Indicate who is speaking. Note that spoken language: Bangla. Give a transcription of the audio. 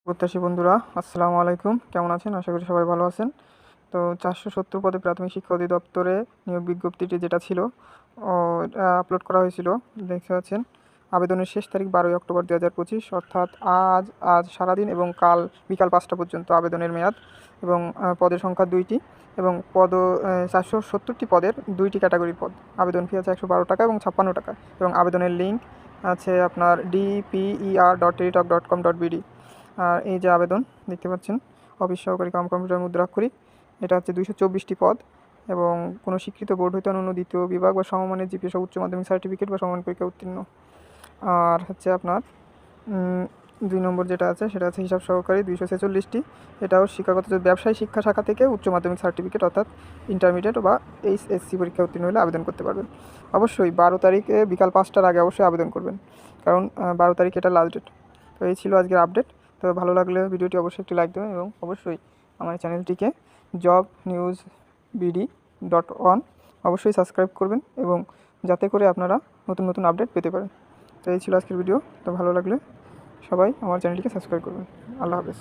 Speaker 1: প্রত্যাশী বন্ধুরা আসসালামু আলাইকুম, কেমন আছেন? আশা করি সবাই ভালো আছেন। তো 470 পদে প্রাথমিক শিক্ষা অধিদপ্তরে নিয়োগ বিজ্ঞপ্তিটি যেটা ছিল এটা আপলোড করা হয়েছিল, দেখতে পাচ্ছেন। আবেদনের শেষ তারিখ 12ই অক্টোবর 2025, অর্থাৎ আজ সারাদিন এবং কাল বিকাল 5টা পর্যন্ত আবেদনের মেয়াদ। এবং পদের সংখ্যা 2টি এবং 470টি পদের 2টি ক্যাটাগরির পদ। আবেদন ফি আছে 112 টাকা এবং 56 টাকা। এবং আবেদনের লিঙ্ক আছে আপনার dper.teletalk.com.bd। আর এই যে আবেদন দেখতে পাচ্ছেন, অফিস সহকারী কম্পিউটার মুদ্রাক্ষরিক, এটা হচ্ছে 224টি পদ এবং কোনো স্বীকৃত বোর্ড হইতে অনুমোদিত বিভাগ বা সমমানের জিপিএ সহ উচ্চ মাধ্যমিক সার্টিফিকেট বা সমমান পরীক্ষা উত্তীর্ণ। আর হচ্ছে আপনার 2 নম্বর যেটা আছে সেটা হচ্ছে হিসাব সহকারী, 246টি। এটাও শিক্ষাগত ব্যবসায় শিক্ষা শাখা থেকে উচ্চ মাধ্যমিক সার্টিফিকেট অর্থাৎ ইন্টারমিডিয়েট বা এইচএসসি পরীক্ষা উত্তীর্ণ হলে আবেদন করতে পারবেন। অবশ্যই 12 তারিখে বিকাল 5টার আগে অবশ্যই আবেদন করবেন, কারণ 12 তারিখ এটা লাস্ট ডেট। তো এই ছিল আজকের আপডেট। তো ভালো লাগলে ভিডিওটি অবশ্যই একটি লাইক দেবেন এবং অবশ্যই আমার চ্যানেলটিকে jobnewsbd.on অবশ্যই সাবস্ক্রাইব করবেন, এবং যাতে করে আপনারা নতুন নতুন আপডেট পেতে পারেন। তো এই ছিল আজকের ভিডিও। তো ভালো লাগলে সবাই আমার চ্যানেলটিকে সাবস্ক্রাইব করবেন। আল্লাহ হাফেজ।